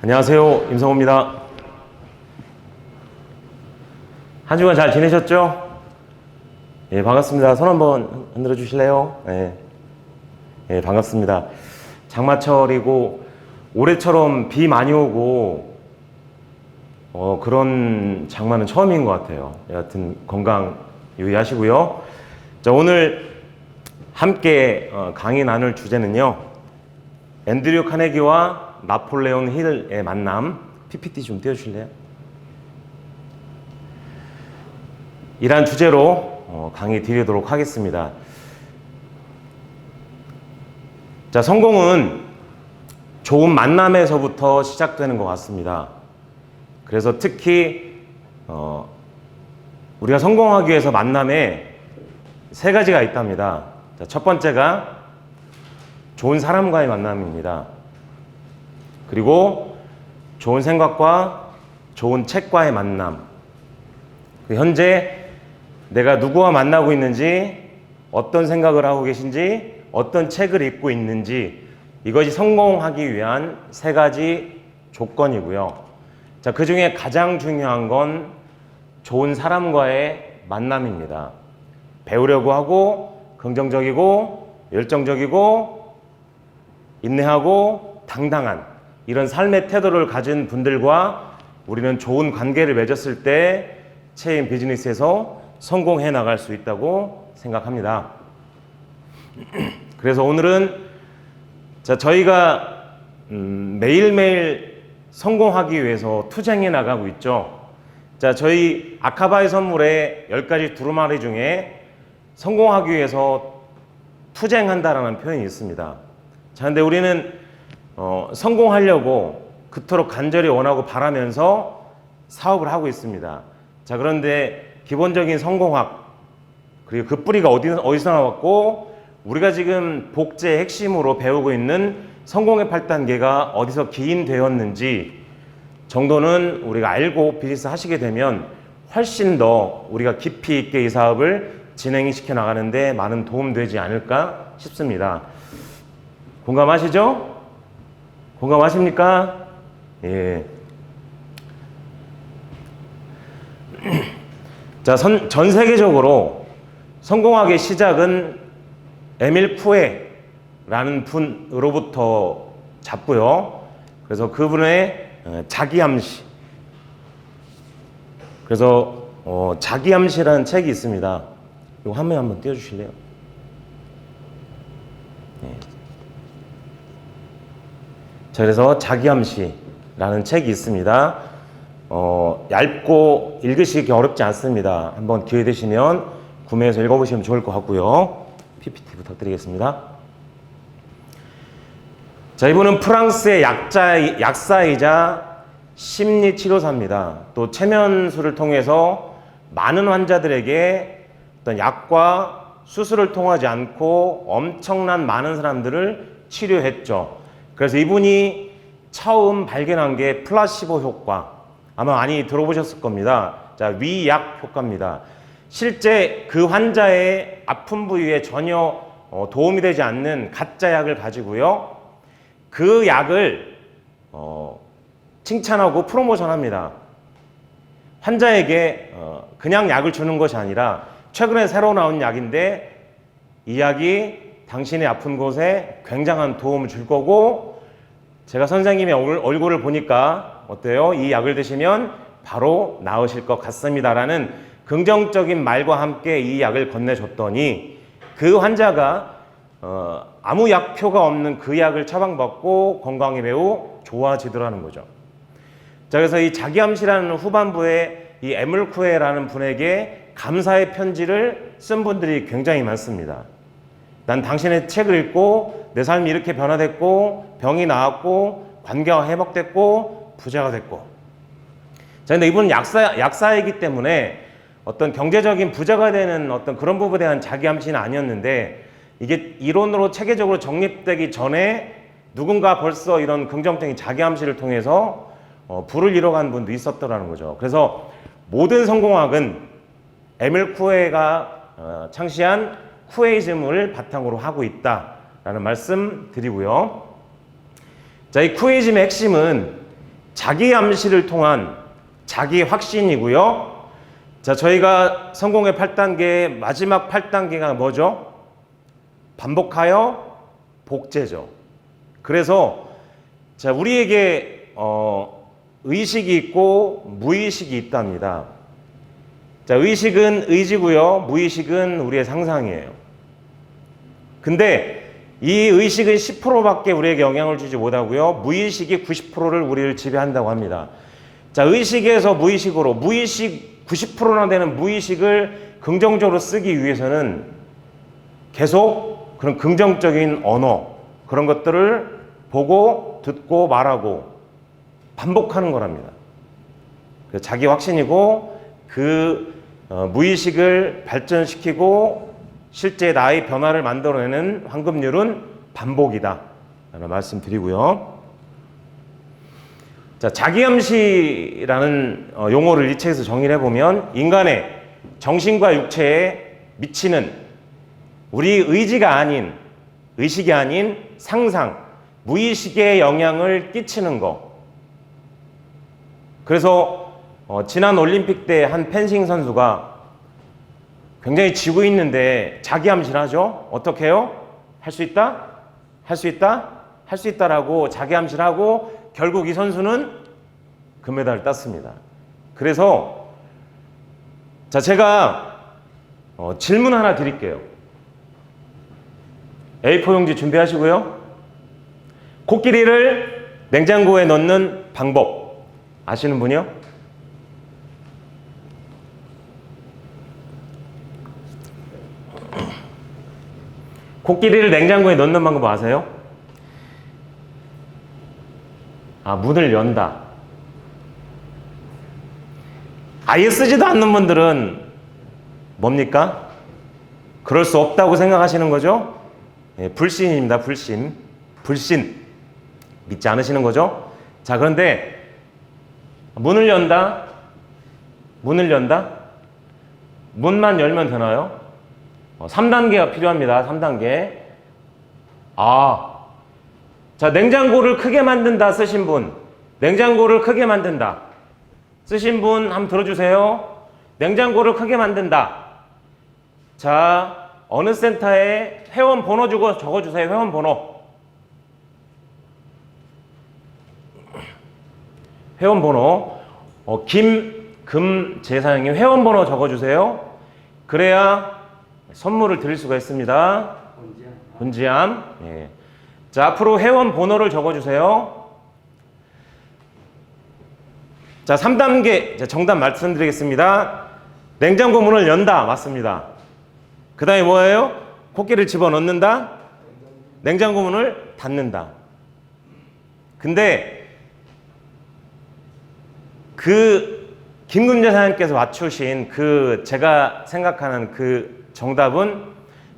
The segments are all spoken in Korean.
안녕하세요. 임성호입니다. 한 주간 잘 지내셨죠? 예, 반갑습니다. 손 한번 흔들어 주실래요? 예, 반갑습니다. 장마철이고 올해처럼 비 많이 오고 그런 장마는 처음인 것 같아요. 여하튼 건강 유의하시고요. 자, 오늘 함께 강의 나눌 주제는요, 앤드류 카네기와 나폴레옹 힐의 만남. PPT 좀 띄워주실래요? 이란 주제로 강의 드리도록 하겠습니다. 자, 성공은 좋은 만남에서부터 시작되는 것 같습니다. 그래서 특히 우리가 성공하기 위해서 만남에 세 가지가 있답니다. 자, 첫 번째가 좋은 사람과의 만남입니다. 그리고 좋은 생각과 좋은 책과의 만남. 현재 내가 누구와 만나고 있는지, 어떤 생각을 하고 계신지, 어떤 책을 읽고 있는지, 이것이 성공하기 위한 세 가지 조건이고요. 자, 그 중에 가장 중요한 건 좋은 사람과의 만남입니다. 배우려고 하고, 긍정적이고, 열정적이고, 인내하고, 당당한 이런 삶의 태도를 가진 분들과 우리는 좋은 관계를 맺었을 때 체인 비즈니스에서 성공해 나갈 수 있다고 생각합니다. 그래서 오늘은 저희가 매일매일 성공하기 위해서 투쟁해 나가고 있죠. 자, 저희 아카바의 선물의 10가지 두루마리 중에 성공하기 위해서 투쟁한다라는 표현이 있습니다. 자, 근데 우리는 성공하려고 그토록 간절히 원하고 바라면서 사업을 하고 있습니다. 자, 그런데 기본적인 성공학, 그리고 그 뿌리가 어디서 나왔고, 우리가 지금 복제의 핵심으로 배우고 있는 성공의 8단계가 어디서 기인되었는지 정도는 우리가 알고 비즈니스 하시게 되면 훨씬 더 우리가 깊이 있게 이 사업을 진행시켜 나가는데 많은 도움 되지 않을까 싶습니다. 공감하시죠? 공감하십니까? 예. 자, 전 세계적으로 성공학의 시작은 에밀 쿠에라는 분으로부터 잡고요. 그래서 그분의 자기암시. 그래서 자기암시라는 책이 있습니다. 이거 화면 한번 띄워주실래요? 네. 자, 그래서 자기암시라는 책이 있습니다. 얇고 읽으시기 어렵지 않습니다. 한번 기회 되시면 구매해서 읽어보시면 좋을 것 같고요. PPT 부탁드리겠습니다. 자, 이분은 프랑스의 약사이자 심리치료사입니다. 또 체면술을 통해서 많은 환자들에게 어떤 약과 수술을 통하지 않고 엄청난 많은 사람들을 치료했죠. 그래서 이분이 처음 발견한 게 플라시보 효과. 아마 많이 들어보셨을 겁니다. 자, 위약 효과입니다. 실제 그 환자의 아픈 부위에 전혀 도움이 되지 않는 가짜 약을 가지고요, 그 약을 칭찬하고 프로모션합니다. 환자에게 그냥 약을 주는 것이 아니라 최근에 새로 나온 약인데 이 약이 당신의 아픈 곳에 굉장한 도움을 줄 거고, 제가 선생님의 얼굴을 보니까 어때요? 이 약을 드시면 바로 나으실 것 같습니다 라는 긍정적인 말과 함께 이 약을 건네줬더니 그 환자가 아무 약표가 없는 그 약을 처방받고 건강이 매우 좋아지더라는 거죠. 자, 그래서 이 자기암시라는 후반부에 이 에밀쿠에라는 분에게 감사의 편지를 쓴 분들이 굉장히 많습니다. 난 당신의 책을 읽고 내 삶이 이렇게 변화됐고, 병이 나았고, 관계가 회복됐고, 부자가 됐고. 자, 근데 이분은 약사이기 때문에 어떤 경제적인 부자가 되는 어떤 그런 부분에 대한 자기암시는 아니었는데, 이게 이론으로 체계적으로 정립되기 전에 누군가 벌써 이런 긍정적인 자기암시를 통해서 부를 이뤄간 분도 있었더라는 거죠. 그래서 모든 성공학은 에밀 쿠에가 창시한 쿠에이즘을 바탕으로 하고 있다라는 말씀 드리고요. 자, 이 쿠에이즘의 핵심은 자기 암시를 통한 자기 확신이고요. 자, 저희가 성공의 8단계, 마지막 8단계가 뭐죠? 반복하여 복제죠. 그래서 자, 우리에게 의식이 있고 무의식이 있답니다. 자, 의식은 의지고요. 무의식은 우리의 상상이에요. 근데 이 의식은 10%밖에 우리에게 영향을 주지 못하고요. 무의식이 90%를 우리를 지배한다고 합니다. 자, 의식에서 무의식으로, 무의식 90%나 되는 무의식을 긍정적으로 쓰기 위해서는 계속 그런 긍정적인 언어, 그런 것들을 보고 듣고 말하고 반복하는 거랍니다. 자기 확신이고 그 무의식을 발전시키고 실제 나의 변화를 만들어내는 황금률은 반복이다 라는 말씀 드리고요. 자, 자기암시라는 용어를 이 책에서 정의를 해보면 인간의 정신과 육체에 미치는 우리 의지가 아닌, 의식이 아닌 상상, 무의식에 영향을 끼치는 거. 그래서 지난 올림픽 때 한 펜싱 선수가 굉장히 지고 있는데 자기 암시를 하죠. 어떻게 해요? 할 수 있다? 할 수 있다? 할 수 있다라고 자기 암시를 하고 결국 이 선수는 금메달을 땄습니다. 그래서 자, 제가 질문 하나 드릴게요. A4 용지 준비하시고요. 코끼리를 냉장고에 넣는 방법 아시는 분이요? 코끼리를 냉장고에 넣는 방법 아세요? 문을 연다. 아예 쓰지도 않는 분들은 뭡니까? 그럴 수 없다고 생각하시는 거죠? 예, 불신입니다. 불신. 믿지 않으시는 거죠? 자, 그런데 문을 연다. 문만 열면 되나요? 3단계가 필요합니다. 3단계. 자, 냉장고를 크게 만든다 쓰신 분. 냉장고를 크게 만든다 쓰신 분 한번 들어주세요. 냉장고를 크게 만든다. 자, 어느 센터에 회원 번호 주고 적어주세요. 회원 번호. 회원 번호. 김금재사장님 회원 번호 적어주세요. 그래야 선물을 드릴 수가 있습니다. 본지암. 예. 자, 앞으로 회원 번호를 적어주세요. 자, 3단계 정답 말씀드리겠습니다. 냉장고 문을 연다. 맞습니다. 그 다음에 뭐예요? 코끼리를 집어넣는다. 냉장고 문을 닫는다. 근데 그 김금재 사장님께서 맞추신 그 제가 생각하는 그 정답은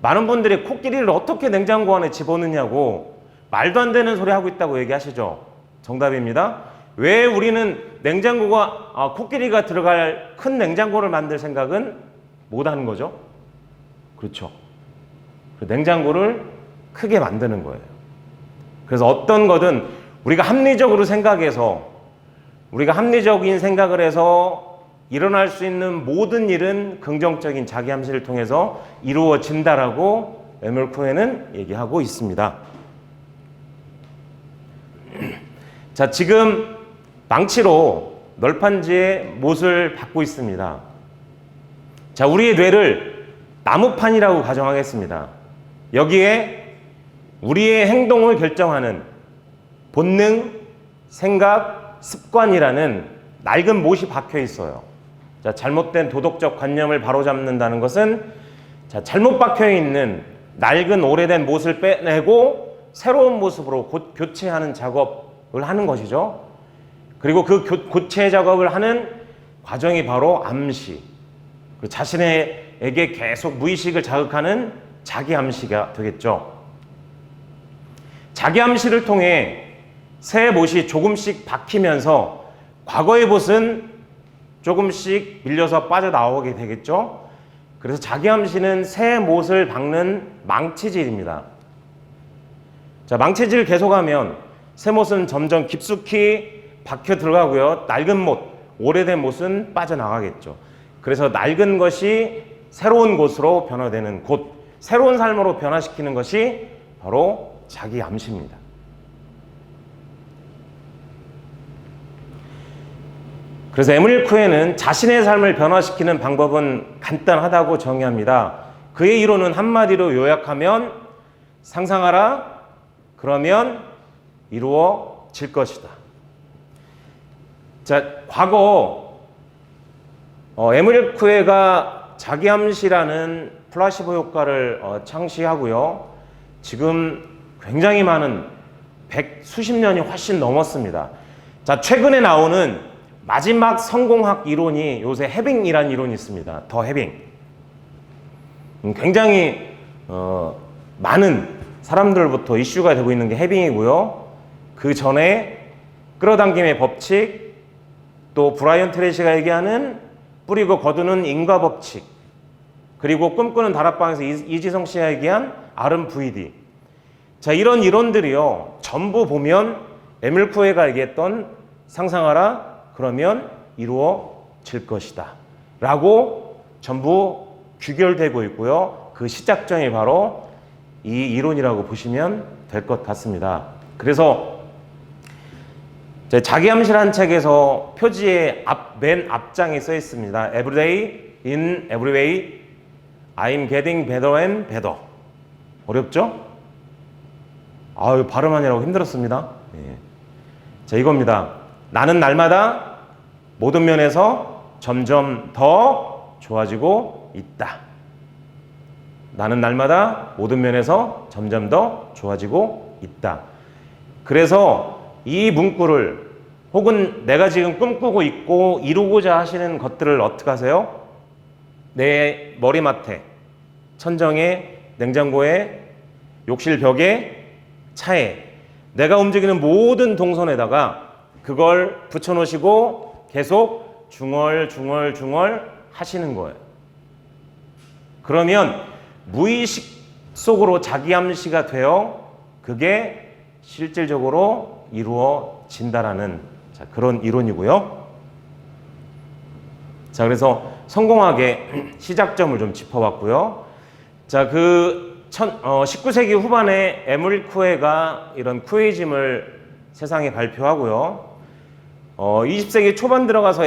많은 분들이 코끼리를 어떻게 냉장고 안에 집어넣냐고 말도 안 되는 소리 하고 있다고 얘기하시죠. 정답입니다. 왜 우리는 냉장고가 코끼리가 들어갈 큰 냉장고를 만들 생각은 못 하는 거죠? 그렇죠. 냉장고를 크게 만드는 거예요. 그래서 어떤 거든 우리가 합리적으로 생각해서 우리가 합리적인 생각을 해서 일어날 수 있는 모든 일은 긍정적인 자기 암시를 통해서 이루어진다라고 에멀 코헨은 얘기하고 있습니다. 자, 지금 망치로 널판지에 못을 박고 있습니다. 자, 우리의 뇌를 나무판이라고 가정하겠습니다. 여기에 우리의 행동을 결정하는 본능, 생각, 습관이라는 낡은 못이 박혀 있어요. 자, 잘못된 도덕적 관념을 바로잡는다는 것은 자, 잘못 박혀 있는 낡은 오래된 못을 빼내고 새로운 모습으로 교체하는 작업을 하는 것이죠. 그리고 그 교체 작업을 하는 과정이 바로 암시. 자신에게 계속 무의식을 자극하는 자기 암시가 되겠죠. 자기 암시를 통해 새 못이 조금씩 박히면서 과거의 못은 조금씩 밀려서 빠져나오게 되겠죠. 그래서 자기 암시는 새 못을 박는 망치질입니다. 자, 망치질을 계속하면 새 못은 점점 깊숙이 박혀 들어가고요. 낡은 못, 오래된 못은 빠져나가겠죠. 그래서 낡은 것이 새로운 곳으로 변화되는 곳, 새로운 삶으로 변화시키는 것이 바로 자기 암시입니다. 그래서 에밀 쿠에는 자신의 삶을 변화시키는 방법은 간단하다고 정의합니다. 그의 이론은 한마디로 요약하면 상상하라, 그러면 이루어질 것이다. 자, 과거 에밀 쿠에가 자기 암시라는 플라시보 효과를 창시하고요. 지금 굉장히 많은 수십 년이 훨씬 넘었습니다. 자, 최근에 나오는 마지막 성공학 이론이 요새 해빙이라는 이론이 있습니다. 더 해빙. 굉장히 많은 사람들부터 이슈가 되고 있는 게 해빙이고요. 그 전에 끌어당김의 법칙, 또 브라이언 트레이시가 얘기하는 뿌리고 거두는 인과 법칙, 그리고 꿈꾸는 다락방에서 이지성 씨가 얘기한 RMVD. 자, 이런 이론들이요, 전부 보면 에밀 쿠에가 얘기했던 상상하라, 그러면 이루어질 것이다 라고 전부 귀결되고 있고요. 그 시작점이 바로 이 이론이라고 보시면 될 것 같습니다. 그래서 자기 암시라는 책에서 표지에 맨 앞장에 써 있습니다. Every day, in every way, I'm getting better and better. 어렵죠? 아유, 발음하느라고 힘들었습니다. 예. 자, 이겁니다. 나는 날마다 모든 면에서 점점 더 좋아지고 있다. 나는 날마다 모든 면에서 점점 더 좋아지고 있다. 그래서 이 문구를, 혹은 내가 지금 꿈꾸고 있고 이루고자 하시는 것들을 어떻게 하세요? 내 머리맡에, 천정에, 냉장고에, 욕실 벽에, 차에, 내가 움직이는 모든 동선에다가 그걸 붙여놓으시고 계속 중얼중얼 하시는 거예요. 그러면 무의식 속으로 자기 암시가 되어 그게 실질적으로 이루어진다라는 그런 이론이고요. 자, 그래서 성공학의 시작점을 좀 짚어봤고요. 자, 19세기 후반에 에밀 쿠에가 이런 쿠에이즘을 세상에 발표하고요. 20세기 초반 들어가서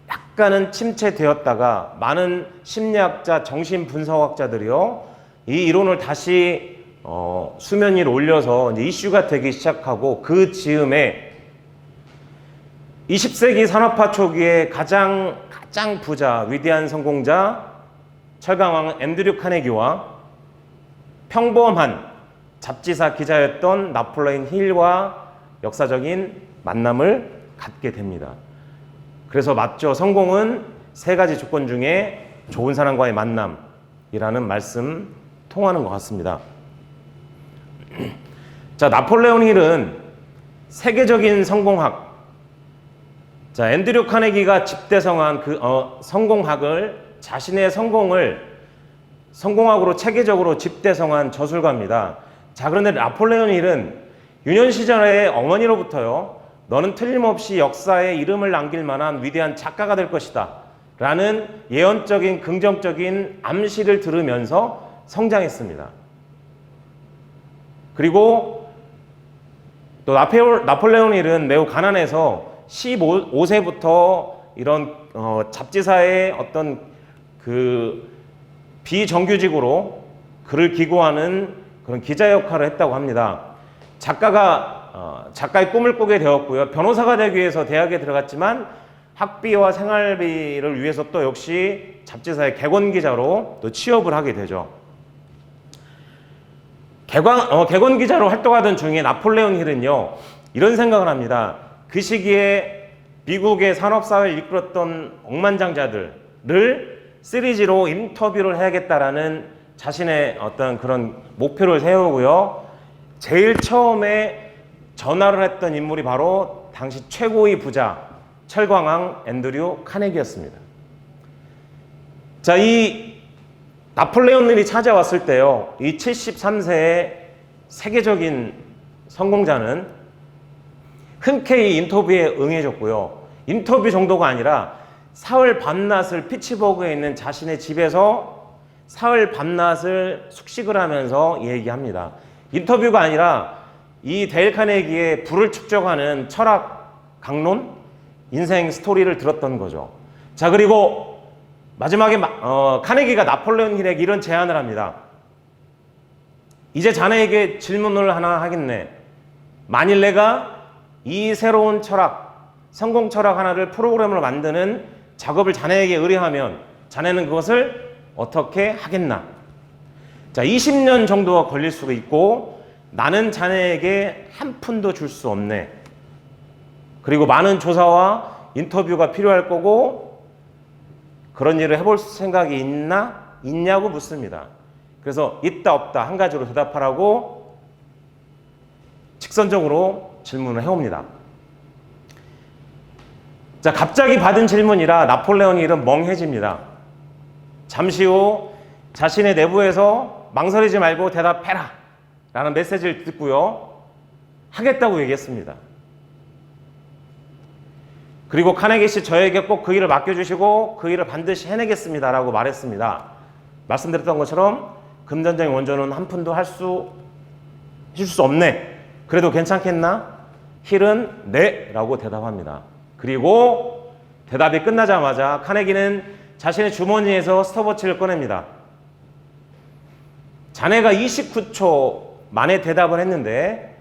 약간은 침체되었다가 많은 심리학자, 정신분석학자들이요, 이 이론을 다시 수면 위로 올려서 이제 이슈가 되기 시작하고, 그 즈음에 20세기 산업화 초기에 가장 부자, 위대한 성공자, 철강왕 앤드류 카네기와 평범한 잡지사 기자였던 나폴레옹 힐과 역사적인 만남을 갖게 됩니다. 그래서 맞죠. 성공은 세 가지 조건 중에 좋은 사람과의 만남이라는 말씀 통하는 것 같습니다. 자, 나폴레옹 힐은 세계적인 성공학, 자, 앤드류 카네기가 집대성한 그 성공학을, 자신의 성공을 성공학으로 체계적으로 집대성한 저술가입니다. 자, 그런데 나폴레옹 힐은 유년 시절에 어머니로부터요, 너는 틀림없이 역사에 이름을 남길 만한 위대한 작가가 될 것이다 라는 예언적인 긍정적인 암시를 들으면서 성장했습니다. 그리고 또 나폴레옹 힐은 매우 가난해서 15세부터 이런 잡지사의 어떤 그 비정규직으로 글을 기고하는 그런 기자 역할을 했다고 합니다. 작가의 꿈을 꾸게 되었고요. 변호사가 되기 위해서 대학에 들어갔지만 학비와 생활비를 위해서 또 역시 잡지사의 객원 기자로 또 취업을 하게 되죠. 객원 기자로 활동하던 중에 나폴레옹 힐은요, 이런 생각을 합니다. 그 시기에 미국의 산업사회를 이끌었던 억만장자들을 시리즈로 인터뷰를 해야겠다라는 자신의 어떤 그런 목표를 세우고요. 제일 처음에 전화를 했던 인물이 바로 당시 최고의 부자, 철광왕 앤드류 카네기였습니다. 자, 이 나폴레옹 힐이 찾아왔을 때요, 이 73세의 세계적인 성공자는 흔쾌히 인터뷰에 응해줬고요. 인터뷰 정도가 아니라 사흘 밤낮을 피츠버그에 있는 자신의 집에서 사흘 밤낮을 숙식을 하면서 얘기합니다. 인터뷰가 아니라 이 데일 카네기의 부를 축적하는 철학 강론, 인생 스토리를 들었던 거죠. 자, 그리고 마지막에 카네기가 나폴레온 힐에게 이런 제안을 합니다. 이제 자네에게 질문을 하나 하겠네. 만일 내가 이 새로운 철학, 성공 철학 하나를 프로그램으로 만드는 작업을 자네에게 의뢰하면 자네는 그것을 어떻게 하겠나? 자, 20년 정도가 걸릴 수도 있고 나는 자네에게 한 푼도 줄 수 없네. 그리고 많은 조사와 인터뷰가 필요할 거고 그런 일을 해볼 생각이 있냐고 묻습니다. 그래서 있다 없다 한 가지로 대답하라고 직선적으로 질문을 해옵니다. 자, 갑자기 받은 질문이라 나폴레온 힐은 멍해집니다. 잠시 후 자신의 내부에서 망설이지 말고 대답해라 라는 메시지를 듣고요. 하겠다고 얘기했습니다. 그리고 카네기 씨, 저에게 꼭 그 일을 맡겨주시고 그 일을 반드시 해내겠습니다 라고 말했습니다. 말씀드렸던 것처럼 금전적인 원조는 한 푼도 해줄 수 없네. 그래도 괜찮겠나? 힐은 네 라고 대답합니다. 그리고 대답이 끝나자마자 카네기는 자신의 주머니에서 스톱워치를 꺼냅니다. 자네가 29초 만에 대답을 했는데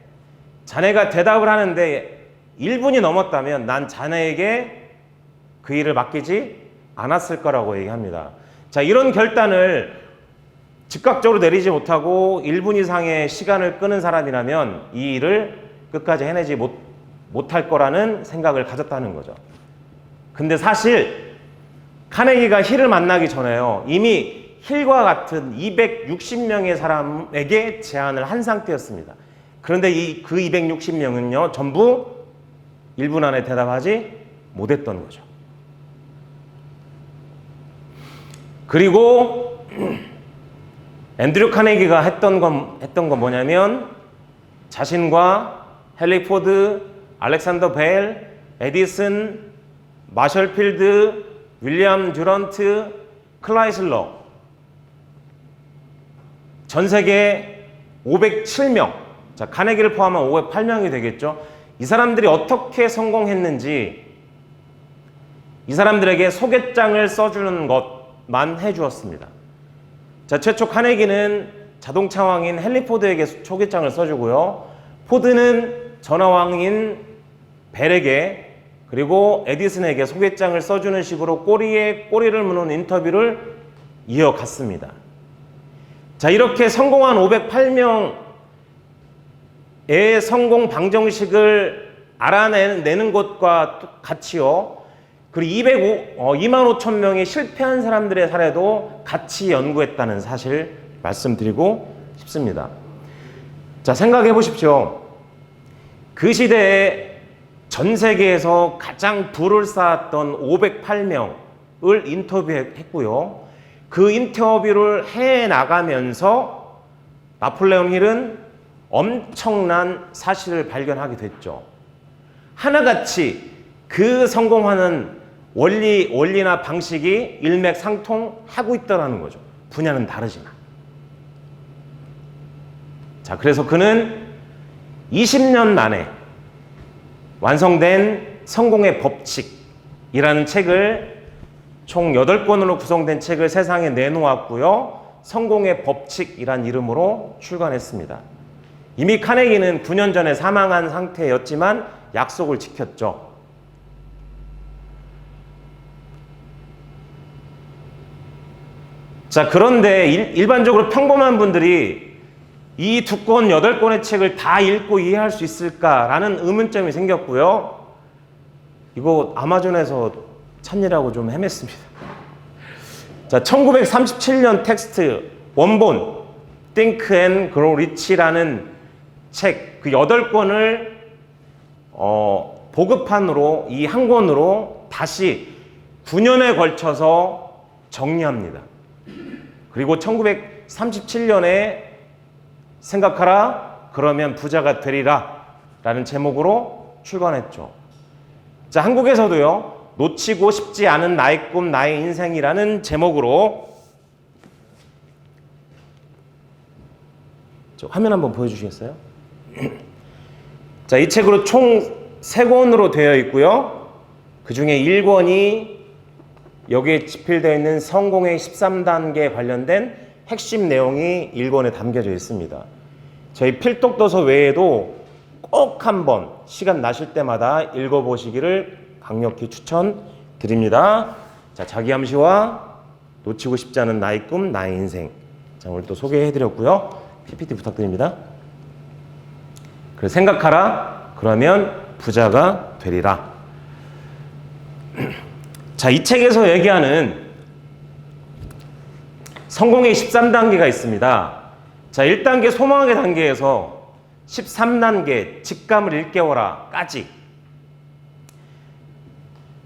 자네가 대답을 하는데 1분이 넘었다면 난 자네에게 그 일을 맡기지 않았을 거라고 얘기합니다. 자, 이런 결단을 즉각적으로 내리지 못하고 1분 이상의 시간을 끄는 사람이라면 이 일을 끝까지 해내지 못할 거라는 생각을 가졌다는 거죠. 근데 사실 카네기가 힐을 만나기 전에요. 이미 힐과 같은 260명의 사람에게 제안을 한 상태였습니다. 그런데 그 260명은요, 전부 1분 안에 대답하지 못했던 거죠. 그리고 앤드류 카네기가 했던 건 뭐냐면 자신과 헨리 포드, 알렉산더 벨, 에디슨, 마셜 필드, 윌리엄 듀런트, 클라이슬러 전 세계 507명, 자, 카네기를 포함한 508명이 되겠죠. 이 사람들이 어떻게 성공했는지 이 사람들에게 소개장을 써주는 것만 해주었습니다. 자, 최초 카네기는 자동차왕인 헨리 포드에게 소개장을 써주고요. 포드는 전화왕인 벨에게 그리고 에디슨에게 소개장을 써주는 식으로 꼬리에 꼬리를 무는 인터뷰를 이어갔습니다. 자, 이렇게 성공한 508명의 성공 방정식을 알아내는 것과 같이요. 그리고 2만 5천 명의 실패한 사람들의 사례도 같이 연구했다는 사실 말씀드리고 싶습니다. 자, 생각해 보십시오. 그 시대에 전 세계에서 가장 부를 쌓았던 508명을 인터뷰했고요. 그 인터뷰를 해나가면서 나폴레온 힐은 엄청난 사실을 발견하게 됐죠. 하나같이 그 성공하는 원리나 방식이 일맥상통하고 있다는 거죠. 분야는 다르지만. 자, 그래서 그는 20년 만에 완성된 성공의 법칙이라는 책을 총 8권으로 구성된 책을 세상에 내놓았고요. 성공의 법칙이란 이름으로 출간했습니다. 이미 카네기는 9년 전에 사망한 상태였지만 약속을 지켰죠. 자, 그런데 일반적으로 평범한 분들이 이 2권, 8권의 책을 다 읽고 이해할 수 있을까라는 의문점이 생겼고요. 이거 아마존에서 찾느라고 좀 헤맸습니다. 자, 1937년 텍스트 원본 Think and Grow Rich라는 책 그 8권을 보급판으로 이 한 권으로 다시 9년에 걸쳐서 정리합니다. 그리고 1937년에 생각하라 그러면 부자가 되리라 라는 제목으로 출간했죠. 자, 한국에서도요, 놓치고 싶지 않은 나의 꿈, 나의 인생이라는 제목으로 화면 한번 보여주시겠어요? 자, 이 책으로 총 3권으로 되어 있고요. 그 중에 1권이 여기에 집필되어 있는 성공의 13단계 관련된 핵심 내용이 1권에 담겨져 있습니다. 저희 필독도서 외에도 꼭 한번 시간 나실 때마다 읽어보시기를 강력히 추천드립니다. 자, 자기암시와 놓치고 싶지 않은 나의 꿈, 나의 인생. 자, 오늘 또 소개해드렸고요. PPT 부탁드립니다. 그래서 생각하라. 그러면 부자가 되리라. 자, 이 책에서 얘기하는 성공의 13단계가 있습니다. 자, 1단계 소망의 단계에서 13단계 직감을 일깨워라까지.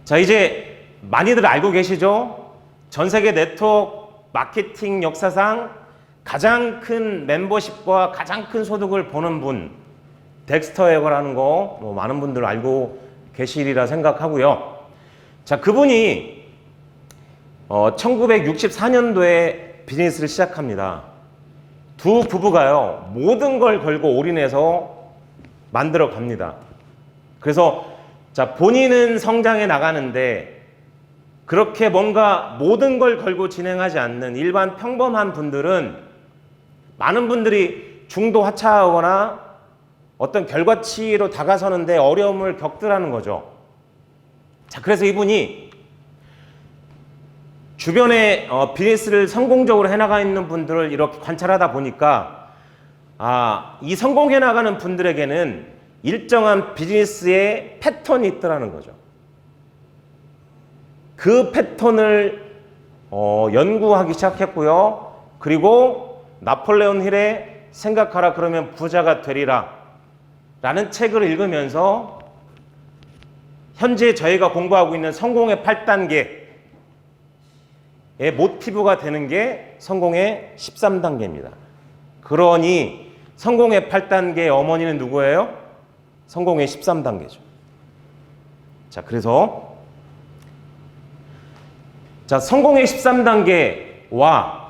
자, 이제 많이들 알고 계시죠? 전 세계 네트워크 마케팅 역사상 가장 큰 멤버십과 가장 큰 소득을 보는 분, 덱스터 에거라는 거 많은 분들 알고 계시리라 생각하고요. 자, 그분이 1964년도에 비즈니스를 시작합니다. 두 부부가요, 모든 걸 걸고 올인해서 만들어 갑니다. 그래서 자, 본인은 성장해 나가는데 그렇게 뭔가 모든 걸 걸고 진행하지 않는 일반 평범한 분들은 많은 분들이 중도 하차하거나 어떤 결과치로 다가서는데 어려움을 겪더라는 거죠. 자, 그래서 이분이 주변에 비즈니스를 성공적으로 해나가 있는 분들을 이렇게 관찰하다 보니까 이 성공해 나가는 분들에게는 일정한 비즈니스의 패턴이 있더라는 거죠. 그 패턴을 연구하기 시작했고요. 그리고 나폴레온 힐의 생각하라 그러면 부자가 되리라 라는 책을 읽으면서 현재 저희가 공부하고 있는 성공의 8단계의 모티브가 되는 게 성공의 13단계입니다. 그러니 성공의 8단계의 어머니는 누구예요? 성공의 13단계죠. 자, 그래서 자, 성공의 13단계와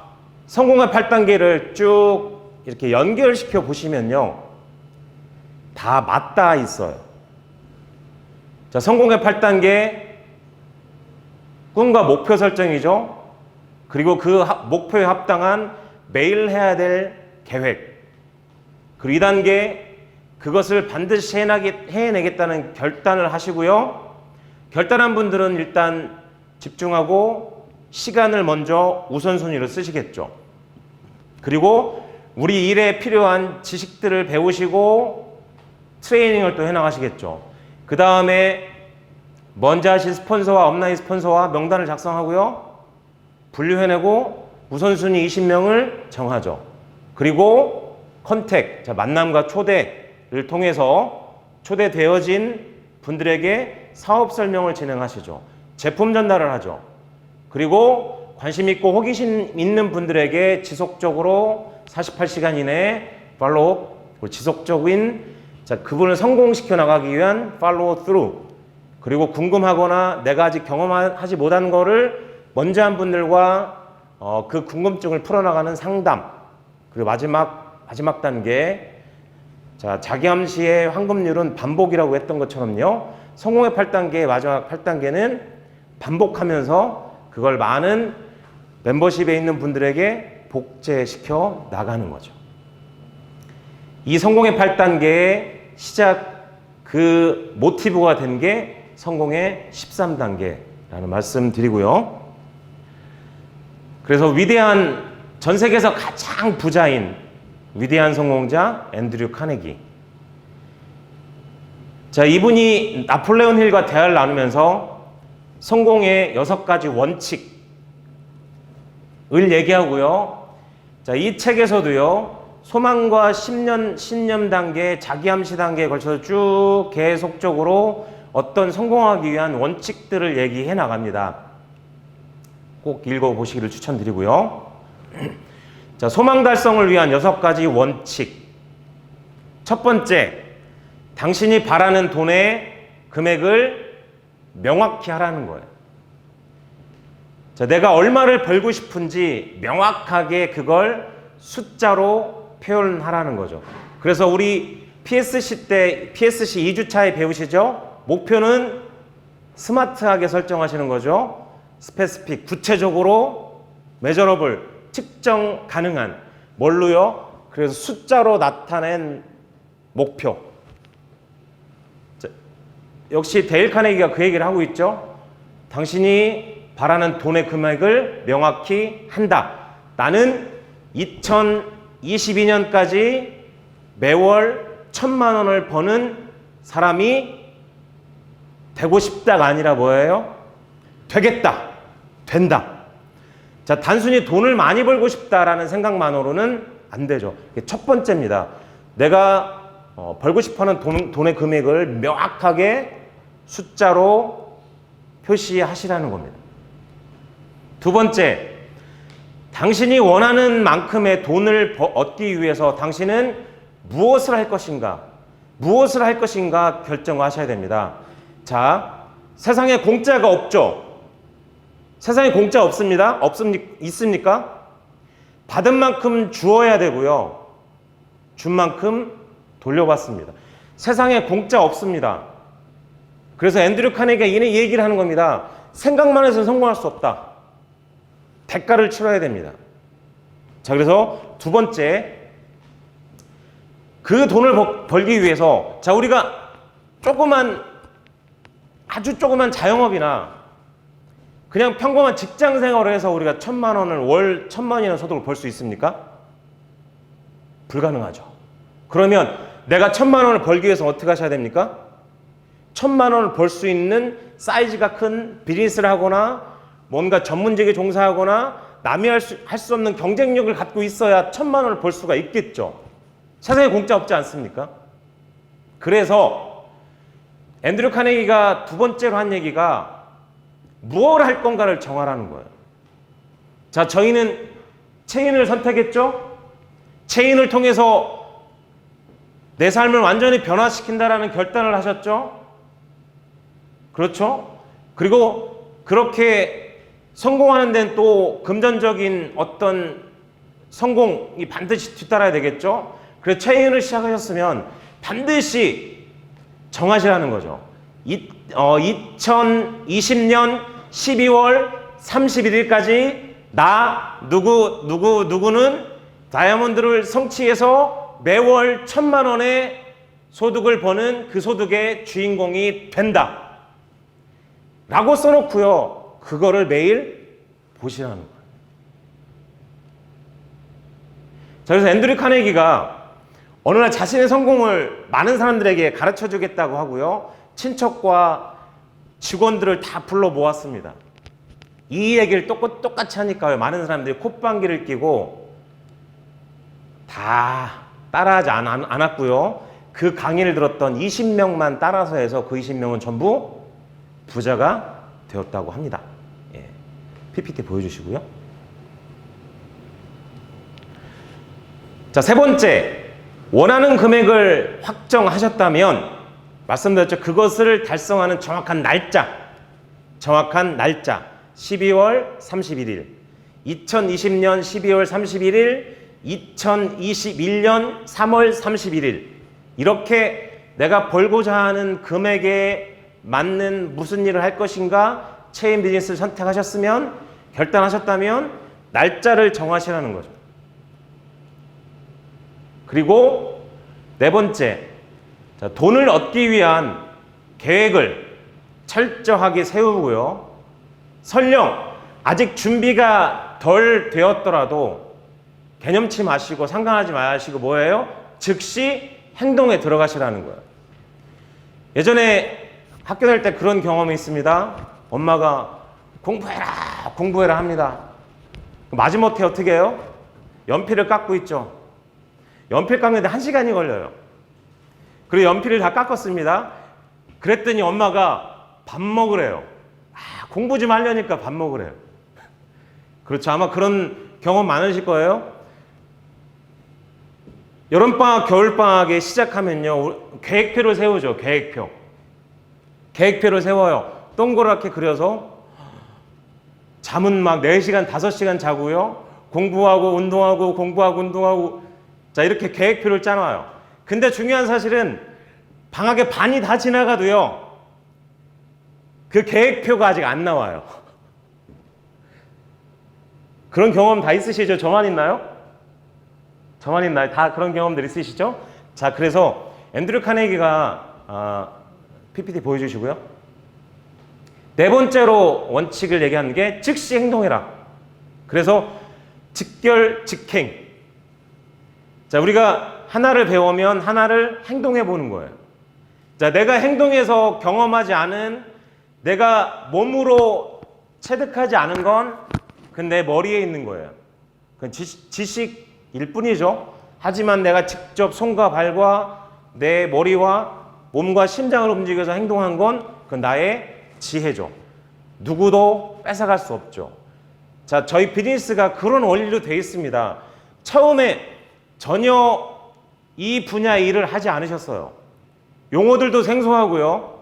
성공의 8단계를 쭉 이렇게 연결시켜 보시면요, 다 맞닿아 있어요. 자, 성공의 8단계, 꿈과 목표 설정이죠. 그리고 그 목표에 합당한 매일 해야 될 계획. 그리고 2단계, 그것을 반드시 해내겠다는 결단을 하시고요. 결단한 분들은 일단 집중하고 시간을 먼저 우선순위로 쓰시겠죠. 그리고 우리 일에 필요한 지식들을 배우시고 트레이닝을 또 해나가시겠죠. 그 다음에 먼저 하실 스폰서와 업라인 스폰서와 명단을 작성하고요. 분류해내고 우선순위 20명을 정하죠. 그리고 컨택, 만남과 초대를 통해서 초대되어진 분들에게 사업 설명을 진행하시죠. 제품 전달을 하죠. 그리고 관심 있고 호기심 있는 분들에게 지속적으로 48시간 이내에 팔로우, 지속적인 그분을 성공시켜 나가기 위한 팔로우 스루, 그리고 궁금하거나 내가 아직 경험하지 못한 거를 먼저 한 분들과 그 궁금증을 풀어나가는 상담, 그리고 마지막 단계, 자기암시의 황금률은 반복이라고 했던 것처럼요, 성공의 8단계의 마지막 8단계는 반복하면서 그걸 많은 멤버십에 있는 분들에게 복제시켜 나가는 거죠. 이 성공의 8단계의 시작, 그 모티브가 된 게 성공의 13단계라는 말씀 드리고요. 그래서 전 세계에서 가장 부자인 위대한 성공자 앤드류 카네기. 자, 이분이 나폴레온 힐과 대화를 나누면서 성공의 6가지 원칙을 얘기하고요. 자, 이 책에서도요, 소망과 신념 단계, 자기암시 단계에 걸쳐서 쭉 계속적으로 어떤 성공하기 위한 원칙들을 얘기해 나갑니다. 꼭 읽어보시기를 추천드리고요. 자, 소망 달성을 위한 6가지 원칙. 첫 번째, 당신이 바라는 돈의 금액을 명확히 하라는 거예요. 자, 내가 얼마를 벌고 싶은지 명확하게 그걸 숫자로 표현하라는 거죠. 그래서 우리 PSC 때, PSC 2주차에 배우시죠? 목표는 스마트하게 설정하시는 거죠. 스페시픽, 구체적으로 메저러블, 측정 가능한, 뭘로요? 그래서 숫자로 나타낸 목표. 자, 역시 데일 카네기가 그 얘기를 하고 있죠. 당신이 바라는 돈의 금액을 명확히 한다. 나는 2022년까지 매월 1,000만 원을 버는 사람이 되고 싶다가 아니라 뭐예요? 되겠다. 된다. 자, 단순히 돈을 많이 벌고 싶다라는 생각만으로는 안 되죠. 이게 첫 번째입니다. 내가 벌고 싶어하는 돈의 금액을 명확하게 숫자로 표시하시라는 겁니다. 두 번째, 당신이 원하는 만큼의 돈을 얻기 위해서 당신은 무엇을 할 것인가? 무엇을 할 것인가 결정하셔야 됩니다. 자, 세상에 공짜가 없죠? 세상에 공짜 없습니다. 있습니까? 받은 만큼 주어야 되고요. 준 만큼 돌려받습니다. 세상에 공짜 없습니다. 그래서 앤드류 카네기가 이 얘기를 하는 겁니다. 생각만 해서 성공할 수 없다. 대가를 치러야 됩니다. 자, 그래서 두 번째, 그 돈을 벌기 위해서, 자, 우리가 아주 조그만 자영업이나 그냥 평범한 직장 생활을 해서 우리가 1,000만 원을 월 1,000만 원이라는 소득을 벌 수 있습니까? 불가능하죠. 그러면 내가 1,000만 원을 벌기 위해서 어떻게 하셔야 됩니까? 1,000만 원을 벌 수 있는 사이즈가 큰 비즈니스를 하거나 뭔가 전문직에 종사하거나 남이 할 수 없는 경쟁력을 갖고 있어야 1,000만 원을 벌 수가 있겠죠. 세상에 공짜 없지 않습니까? 그래서 앤드류 카네기가 두 번째로 한 얘기가 무엇을 할 건가를 정하라는 거예요. 자, 저희는 체인을 선택했죠? 체인을 통해서 내 삶을 완전히 변화시킨다라는 결단을 하셨죠? 그렇죠? 그리고 그렇게 성공하는 데는 또 금전적인 어떤 성공이 반드시 뒤따라야 되겠죠? 그래서 체인을 시작하셨으면 반드시 정하시라는 거죠. 2020년 12월 31일까지 나 누구는 다이아몬드를 성취해서 매월 1,000만 원의 소득을 버는 그 소득의 주인공이 된다. 라고 써놓고요. 그거를 매일 보시라는 거예요. 자, 그래서 앤드류 카네기가 어느 날 자신의 성공을 많은 사람들에게 가르쳐 주겠다고 하고요. 친척과 직원들을 다 불러 모았습니다. 이 얘기를 똑같이 하니까 많은 사람들이 콧방귀를 뀌고 다 따라하지 않았고요. 그 강의를 들었던 20명만 따라서 해서 그 20명은 전부 부자가 되었다고 합니다. 예. PPT 보여주시고요. 자, 세 번째, 원하는 금액을 확정하셨다면 말씀드렸죠. 그것을 달성하는 정확한 날짜 12월 31일, 2020년 12월 31일, 2021년 3월 31일 이렇게 내가 벌고자 하는 금액에 맞는 무슨 일을 할 것인가 체인 비즈니스를 선택하셨으면 결단하셨다면 날짜를 정하시라는 거죠. 그리고 네 번째, 자, 돈을 얻기 위한 계획을 철저하게 세우고요. 설령 아직 준비가 덜 되었더라도 개념치 마시고 상관하지 마시고 뭐예요? 즉시 행동에 들어가시라는 거예요. 예전에 학교 다닐 때 그런 경험이 있습니다. 엄마가 공부해라 합니다. 마지못해 어떻게 해요? 연필을 깎고 있죠. 연필 깎는데 1시간이 걸려요. 그리고 연필을 다 깎았습니다. 그랬더니 엄마가 밥 먹으래요. 공부 좀 하려니까 밥 먹으래요. 그렇죠. 아마 그런 경험 많으실 거예요. 여름방학, 겨울방학에 시작하면요, 계획표를 세우죠. 계획표를 세워요. 동그랗게 그려서 잠은 막 4시간, 5시간 자고요. 공부하고 운동하고 공부하고 운동하고, 자, 이렇게 계획표를 짜놔요. 근데 중요한 사실은 방학의 반이 다 지나가도요, 그 계획표가 아직 안 나와요. 그런 경험 다 있으시죠? 저만 있나요? 저만 있나요? 다 그런 경험들 있으시죠? 자, 그래서 앤드류 카네기가 PPT 보여주시고요. 네 번째로 원칙을 얘기하는 게 즉시 행동해라. 그래서 직결, 직행. 자, 우리가 하나를 배우면 하나를 행동해 보는 거예요. 자, 내가 행동해서 경험하지 않은, 내가 몸으로 체득하지 않은 건 그건 내 머리에 있는 거예요. 그건 지식일 뿐이죠. 하지만 내가 직접 손과 발과 내 머리와 몸과 심장을 움직여서 행동한 건 그건 나의 지혜죠. 누구도 뺏어갈 수 없죠. 자, 저희 비즈니스가 그런 원리로 되어 있습니다. 처음에 전혀 이 분야의 일을 하지 않으셨어요. 용어들도 생소하고요.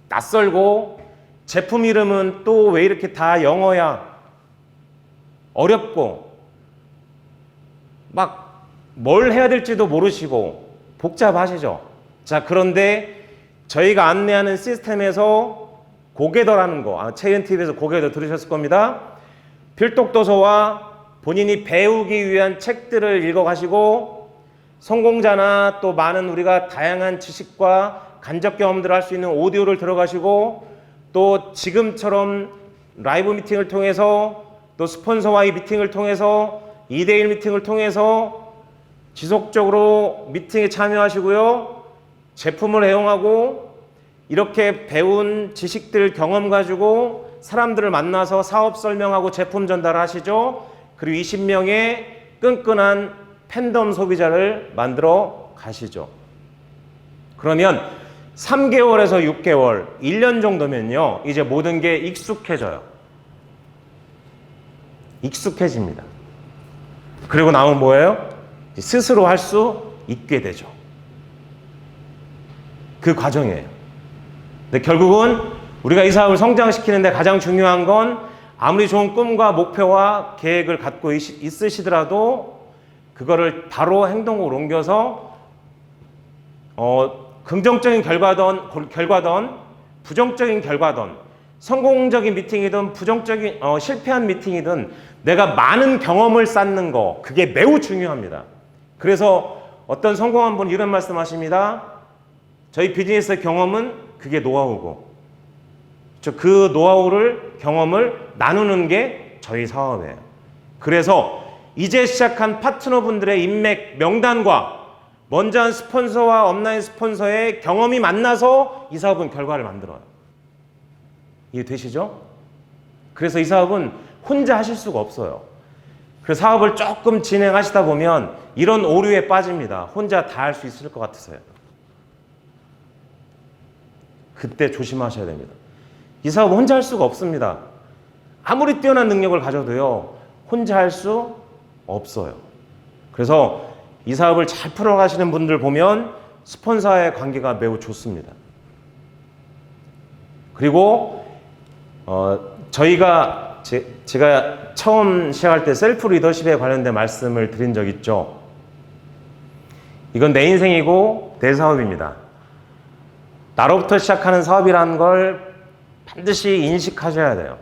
낯설고, 제품 이름은 또 왜 이렇게 다 영어야 어렵고, 막 뭘 해야 될지도 모르시고 복잡하시죠. 자, 그런데 저희가 안내하는 시스템에서 고개더라는 거, 채연TV에서 고개더 들으셨을 겁니다. 필독도서와 본인이 배우기 위한 책들을 읽어가시고, 성공자나 또 많은 우리가 다양한 지식과 간접 경험들을 할 수 있는 오디오를 들어가시고, 또 지금처럼 라이브 미팅을 통해서, 또 스폰서와의 미팅을 통해서, 2대1 미팅을 통해서 지속적으로 미팅에 참여하시고요. 제품을 애용하고 이렇게 배운 지식들, 경험 가지고 사람들을 만나서 사업 설명하고 제품 전달하시죠. 그리고 20명의 끈끈한 팬덤 소비자를 만들어 가시죠. 그러면 3개월에서 6개월, 1년 정도면요, 이제 모든 게 익숙해져요. 익숙해집니다. 그리고 나면 뭐예요? 스스로 할 수 있게 되죠. 그 과정이에요. 근데 결국은 우리가 이 사업을 성장시키는데 가장 중요한 건, 아무리 좋은 꿈과 목표와 계획을 갖고 있으시더라도 그거를 바로 행동으로 옮겨서 긍정적인 결과든 부정적인 결과든, 성공적인 미팅이든 부정적인 실패한 미팅이든 내가 많은 경험을 쌓는 거, 그게 매우 중요합니다. 그래서 어떤 성공한 분 이런 말씀하십니다. 저희 비즈니스의 경험은 그게 노하우고, 그 노하우를, 경험을 나누는 게 저희 사업이에요. 그래서 이제 시작한 파트너분들의 인맥 명단과 먼저 한 스폰서와 업라인 스폰서의 경험이 만나서 이 사업은 결과를 만들어요. 이해되시죠? 그래서 이 사업은 혼자 하실 수가 없어요. 그 사업을 조금 진행하시다 보면 이런 오류에 빠집니다. 혼자 다 할 수 있을 것 같으세요. 그때 조심하셔야 됩니다. 이 사업은 혼자 할 수가 없습니다. 아무리 뛰어난 능력을 가져도요, 혼자 할 수 없어요. 그래서 이 사업을 잘 풀어가시는 분들 보면 스폰서와의 관계가 매우 좋습니다. 그리고 제가 처음 시작할 때 셀프 리더십에 관련된 말씀을 드린 적 있죠. 이건 내 인생이고 내 사업입니다. 나로부터 시작하는 사업이라는 걸 반드시 인식하셔야 돼요.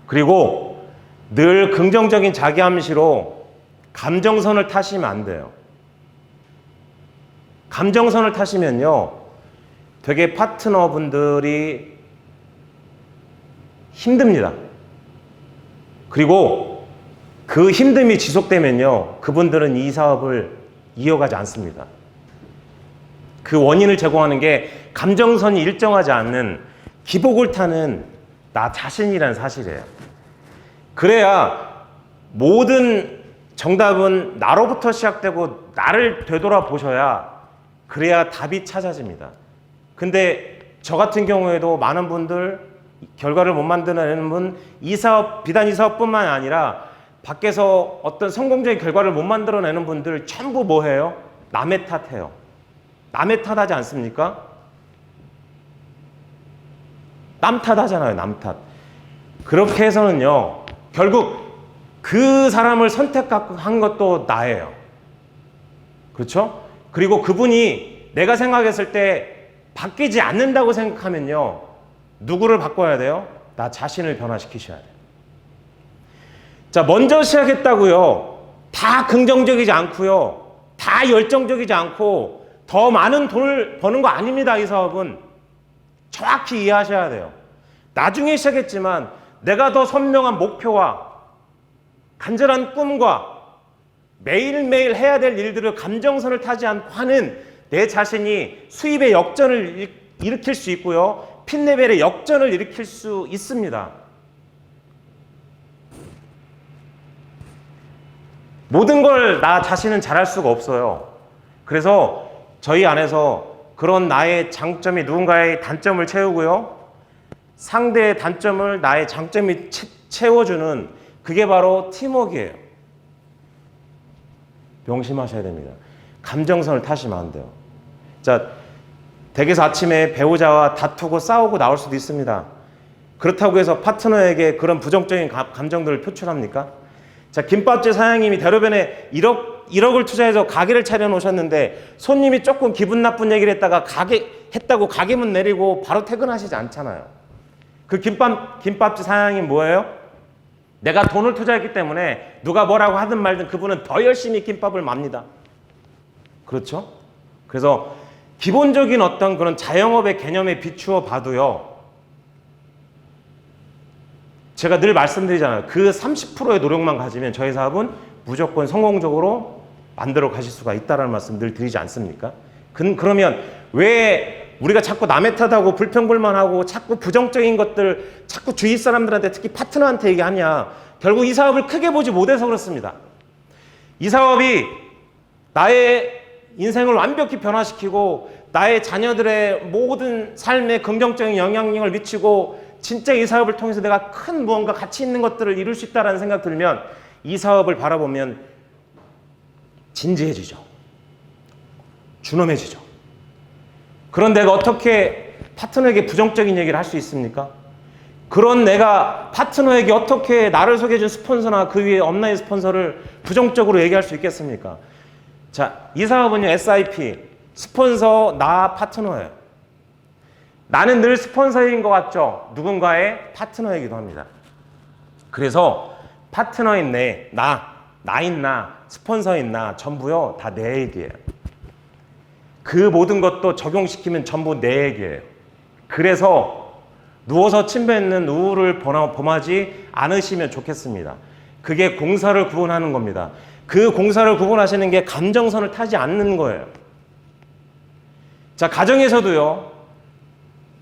그리고 늘 긍정적인 자기암시로 감정선을 타시면 안 돼요. 감정선을 타시면요, 되게 파트너분들이 힘듭니다. 그리고 그 힘듦이 지속되면요, 그분들은 이 사업을 이어가지 않습니다. 그 원인을 제공하는 게 감정선이 일정하지 않는, 기복을 타는 나 자신이라는 사실이에요. 그래야 모든 정답은 나로부터 시작되고 나를 되돌아보셔야, 그래야 답이 찾아집니다. 근데 저 같은 경우에도 많은 분들 결과를 못 만드는 분, 비단 이 사업뿐만 아니라 밖에서 어떤 성공적인 결과를 못 만들어내는 분들 전부 뭐 해요? 남의 탓해요. 남의 탓하지 않습니까? 남 탓하잖아요. 남 탓. 그렇게 해서는요, 결국 그 사람을 선택한 것도 나예요. 그렇죠? 그리고 그분이 내가 생각했을 때 바뀌지 않는다고 생각하면요, 누구를 바꿔야 돼요? 나 자신을 변화시키셔야 돼요. 자, 먼저 시작했다고요, 다 긍정적이지 않고요, 다 열정적이지 않고 더 많은 돈을 버는 거 아닙니다. 이 사업은 정확히 이해하셔야 돼요. 나중에 시작했지만 내가 더 선명한 목표와 간절한 꿈과 매일매일 해야 될 일들을 감정선을 타지 않고 하는 내 자신이 수입의 역전을 일으킬 수 있고요, 핀레벨의 역전을 일으킬 수 있습니다. 모든 걸 나 자신은 잘할 수가 없어요. 그래서 저희 안에서 그런 나의 장점이 누군가의 단점을 채우고요, 상대의 단점을 나의 장점이 채워주는, 그게 바로 팀워크예요. 명심하셔야 됩니다. 감정선을 타시면 안 돼요. 자, 댁에서 아침에 배우자와 다투고 싸우고 나올 수도 있습니다. 그렇다고 해서 파트너에게 그런 부정적인 감정들을 표출합니까? 자, 김밥집 사장님이 대로변에 1억을 투자해서 가게를 차려놓으셨는데 손님이 조금 기분 나쁜 얘기를 했다가 가게문 내리고 바로 퇴근하시지 않잖아요. 그 김밥집 사장님 뭐예요? 내가 돈을 투자했기 때문에 누가 뭐라고 하든 말든 그분은 더 열심히 김밥을 맙니다. 그렇죠? 그래서 기본적인 어떤 그런 자영업의 개념에 비추어 봐도요, 제가 늘 말씀드리잖아요. 그 30%의 노력만 가지면 저희 사업은 무조건 성공적으로 만들어 가실 수가 있다는 말씀 늘 드리지 않습니까? 그러면 왜 우리가 자꾸 남의 탓하고 불평불만하고 자꾸 부정적인 것들 자꾸 주위 사람들한테, 특히 파트너한테 얘기하냐? 결국 이 사업을 크게 보지 못해서 그렇습니다. 이 사업이 나의 인생을 완벽히 변화시키고 나의 자녀들의 모든 삶에 긍정적인 영향력을 미치고 진짜 이 사업을 통해서 내가 큰 무언가 가치 있는 것들을 이룰 수 있다는 생각 들면 이 사업을 바라보면 진지해지죠. 준엄해지죠. 그런 내가 어떻게 파트너에게 부정적인 얘기를 할 수 있습니까? 그런 내가 파트너에게 어떻게 나를 소개해준 스폰서나 그 위에 업라인 스폰서를 부정적으로 얘기할 수 있겠습니까? 자, 이 사업은요, SIP, 스폰서, 나, 파트너예요. 나는 늘 스폰서인 것 같죠? 누군가의 파트너이기도 합니다. 그래서 파트너인 나인 나, 스폰서인 나, 전부요, 다 내 얘기예요. 그 모든 것도 적용시키면 전부 내 얘기예요. 그래서 누워서 침 뱉는 우울을 범하지 않으시면 좋겠습니다. 그게 공사를 구분하는 겁니다. 그 공사를 구분하시는 게 감정선을 타지 않는 거예요. 자, 가정에서도요,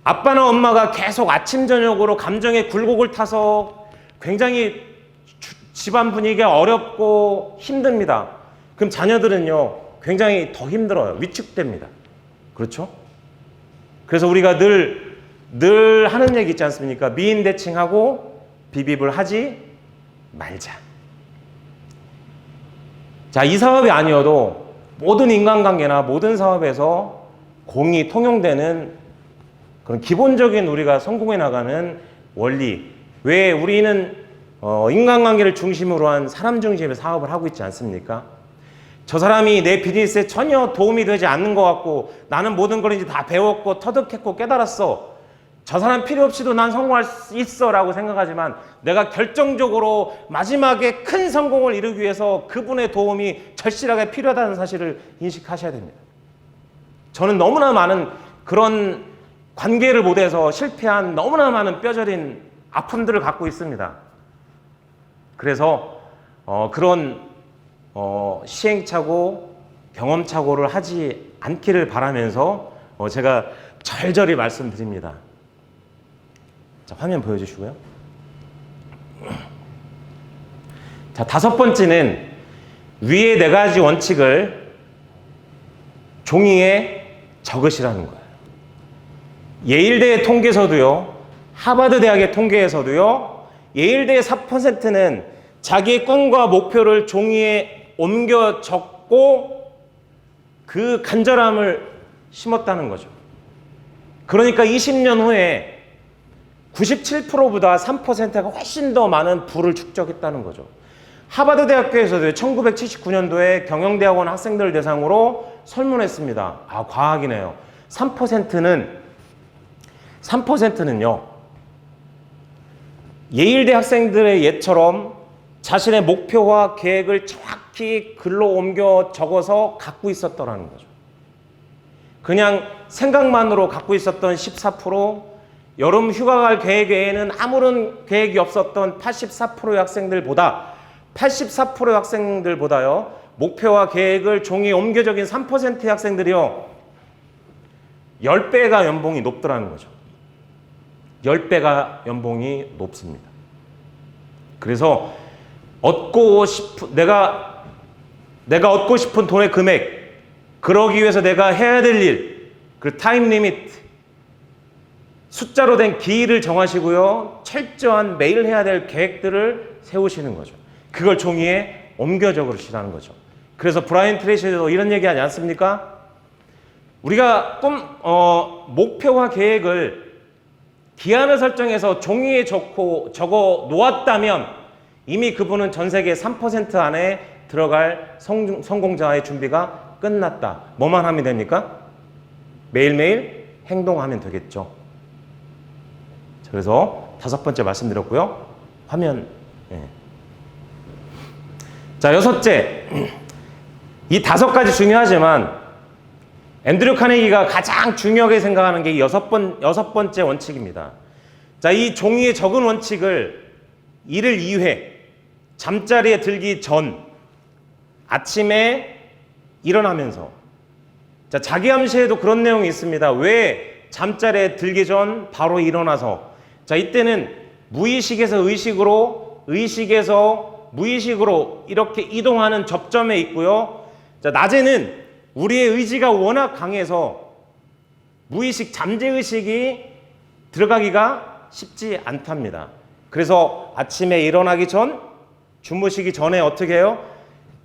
아빠나 엄마가 계속 아침 저녁으로 감정의 굴곡을 타서 굉장히 집안 분위기가 어렵고 힘듭니다. 그럼 자녀들은요, 굉장히 더 힘들어요. 위축됩니다. 그렇죠? 그래서 우리가 늘 하는 얘기 있지 않습니까? 미인대칭하고 비비을 하지 말자. 자, 이 사업이 아니어도 모든 인간관계나 모든 사업에서 공이 통용되는 그런 기본적인 우리가 성공해 나가는 원리. 왜 우리는 인간관계를 중심으로 한 사람 중심의 사업을 하고 있지 않습니까? 저 사람이 내 비즈니스에 전혀 도움이 되지 않는 것 같고 나는 모든 걸 이제 다 배웠고 터득했고 깨달았어. 저 사람 필요 없이도 난 성공할 수 있어 라고 생각하지만 내가 결정적으로 마지막에 큰 성공을 이루기 위해서 그분의 도움이 절실하게 필요하다는 사실을 인식하셔야 됩니다. 저는 너무나 많은 그런 관계를 못해서 실패한 너무나 많은 뼈저린 아픔들을 갖고 있습니다. 그래서 그런 시행착오, 경험착오를 하지 않기를 바라면서 제가 절절히 말씀드립니다. 자, 화면 보여주시고요. 자, 5번째는 위의 4가지 원칙을 종이에 적으시라는 거예요. 예일대의 통계에서도요, 하버드 대학의 통계에서도요, 예일대의 4%는 자기의 꿈과 목표를 종이에 옮겨 적고 그 간절함을 심었다는 거죠. 그러니까 20년 후에 97%보다 3%가 훨씬 더 많은 부를 축적했다는 거죠. 하버드 대학교에서도 1979년도에 경영대학원 학생들 대상으로 설문했습니다. 아, 과학이네요. 3%는요, 예일대 학생들의 예처럼 자신의 목표와 계획을 정확히 글로 옮겨 적어서 갖고 있었더라는 거죠. 그냥 생각만으로 갖고 있었던 14%, 여름 휴가 갈 계획 외에는 아무런 계획이 없었던 84%의 학생들보다요, 목표와 계획을 종이에 옮겨 적인 3%의 학생들이요, 10배가 연봉이 높더라는 거죠. 10배가 연봉이 높습니다. 그래서 내가 얻고 싶은 돈의 금액, 그러기 위해서 내가 해야 될 일, 그 타임 리미트, 숫자로 된 기일을 정하시고요, 철저한 매일 해야 될 계획들을 세우시는 거죠. 그걸 종이에 옮겨 적으시라는 거죠. 그래서 브라이언 트레이시도 이런 얘기 하지 않습니까? 우리가 목표와 계획을 기한을 설정해서 종이에 적어 놓았다면 이미 그분은 전 세계 3% 안에 들어갈 성공자의 준비가 끝났다. 뭐만 하면 됩니까? 매일매일 행동하면 되겠죠. 그래서 5번째 말씀드렸고요. 화면. 자, 6째. 이 5가지 중요하지만 앤드류 카네기가 가장 중요하게 생각하는 게 6번째 원칙입니다. 자, 이 종이에 적은 원칙을 일을 2회, 잠자리에 들기 전, 아침에 일어나면서. 자, 자기 암시에도 그런 내용이 있습니다. 왜 잠자리에 들기 전 바로 일어나서. 자, 이때는 무의식에서 의식으로, 의식에서 무의식으로 이렇게 이동하는 접점에 있고요. 자, 낮에는 우리의 의지가 워낙 강해서 무의식, 잠재의식이 들어가기가 쉽지 않답니다. 그래서 아침에 일어나기 전, 주무시기 전에 어떻게 해요?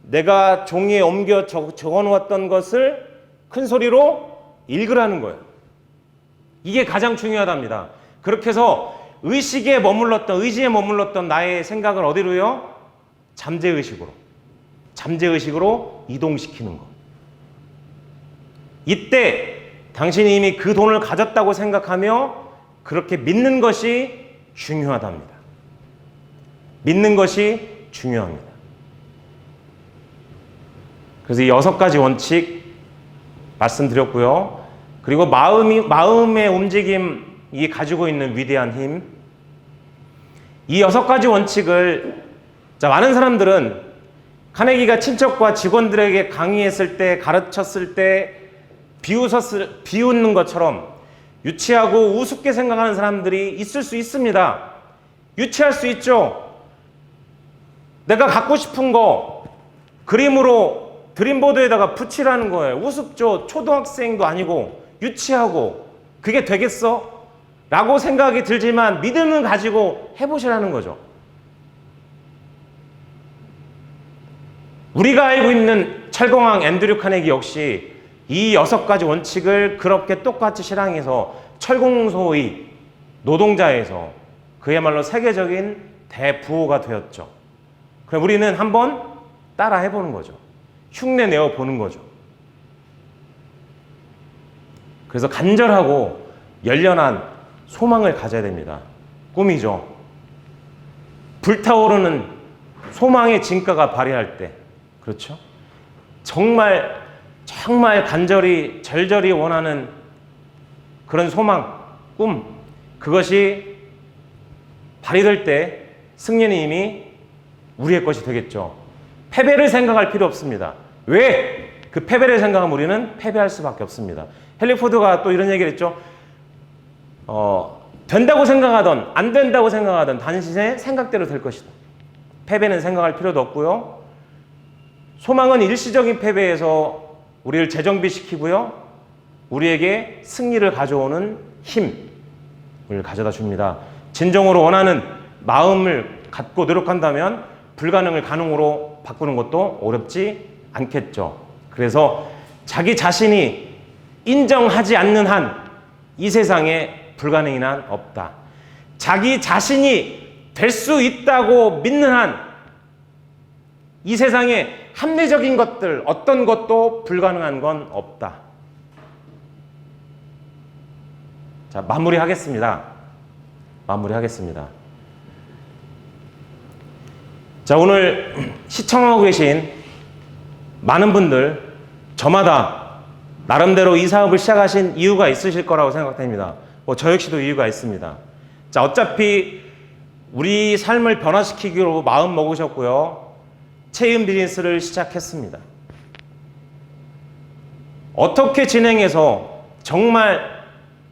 내가 종이에 옮겨 적어놓았던 것을 큰 소리로 읽으라는 거예요. 이게 가장 중요하답니다. 그렇게 해서 의지에 머물렀던 나의 생각을 어디로요? 잠재의식으로 이동시키는 거. 이때 당신이 이미 그 돈을 가졌다고 생각하며 그렇게 믿는 것이 중요하답니다. 믿는 것이 중요합니다. 그래서 이 6가지 원칙 말씀드렸고요. 그리고 마음의 움직임이 가지고 있는 위대한 힘. 이 6가지 원칙을, 자, 많은 사람들은 카네기가 친척과 직원들에게 강의했을 때, 가르쳤을 때 비웃는 것처럼 유치하고 우습게 생각하는 사람들이 있을 수 있습니다. 유치할 수 있죠. 내가 갖고 싶은 거 그림으로 드림보드에다가 붙이라는 거예요. 우습죠. 초등학생도 아니고 유치하고 그게 되겠어? 라고 생각이 들지만 믿음을 가지고 해보시라는 거죠. 우리가 알고 있는 철공왕 앤드류 카네기 역시 이 6가지 원칙을 그렇게 똑같이 실행해서 철공소의 노동자에서 그야말로 세계적인 대부호가 되었죠. 그럼 우리는 한번 따라 해보는 거죠. 흉내 내어 보는 거죠. 그래서 간절하고 열렬한 소망을 가져야 됩니다. 꿈이죠. 불타오르는 소망의 진가가 발휘할 때, 그렇죠? 정말 간절히 절절히 원하는 그런 소망, 꿈, 그것이 발휘될 때 승리는 이미 우리의 것이 되겠죠. 패배를 생각할 필요 없습니다. 왜? 그 패배를 생각하면 우리는 패배할 수밖에 없습니다. 헨리 포드가 또 이런 얘기를 했죠. 된다고 생각하던 안 된다고 생각하던 당신의 생각대로 될 것이다. 패배는 생각할 필요도 없고요. 소망은 일시적인 패배에서 우리를 재정비시키고요. 우리에게 승리를 가져오는 힘을 가져다 줍니다. 진정으로 원하는 마음을 갖고 노력한다면 불가능을 가능으로 바꾸는 것도 어렵지 않겠죠. 그래서 자기 자신이 인정하지 않는 한 이 세상에 불가능인 한 없다. 자기 자신이 될 수 있다고 믿는 한 이 세상에 합리적인 것들 어떤 것도 불가능한 건 없다. 자, 마무리하겠습니다. 자, 오늘 시청하고 계신 많은 분들 저마다 나름대로 이 사업을 시작하신 이유가 있으실 거라고 생각됩니다. 저 역시도 이유가 있습니다. 자, 어차피 우리 삶을 변화시키기로 마음 먹으셨고요. 체인 비즈니스를 시작했습니다. 어떻게 진행해서 정말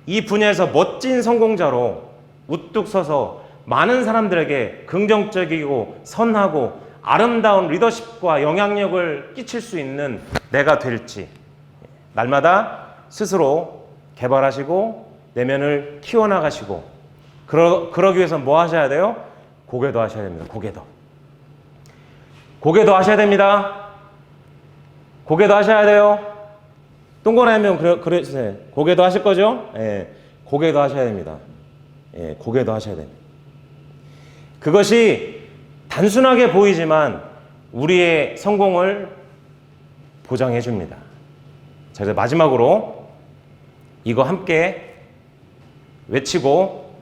이 분야에서 멋진 성공자로 우뚝 서서 많은 사람들에게 긍정적이고 선하고 아름다운 리더십과 영향력을 끼칠 수 있는 내가 될지 날마다 스스로 개발하시고 내면을 키워나가시고 그러기 위해서 뭐 하셔야 돼요? 고개도 하셔야 됩니다. 고개도 하셔야 됩니다. 고개도 하셔야 돼요. 동그라미면 그래주세요. 고개도 하실 거죠? 예, 고개도 하셔야 됩니다. 예, 고개도 하셔야 됩니다. 그것이 단순하게 보이지만 우리의 성공을 보장해 줍니다. 자, 이제 마지막으로 이거 함께 외치고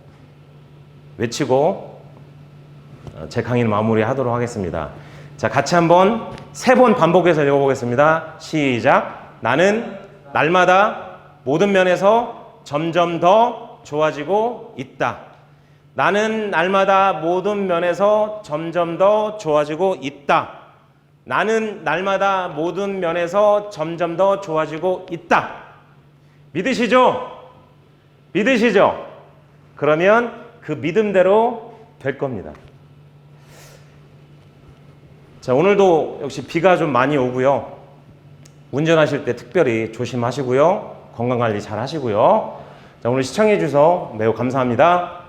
제 강의는 마무리하도록 하겠습니다. 자, 같이 한번 3번 반복해서 읽어보겠습니다. 시작. 나는 날마다 모든 면에서 점점 더 좋아지고 있다. 나는 날마다 모든 면에서 점점 더 좋아지고 있다. 나는 날마다 모든 면에서 점점 더 좋아지고 있다. 믿으시죠? 그러면 그 믿음대로 될 겁니다. 자, 오늘도 역시 비가 좀 많이 오고요. 운전하실 때 특별히 조심하시고요. 건강관리 잘 하시고요. 자, 오늘 시청해 주셔서 매우 감사합니다.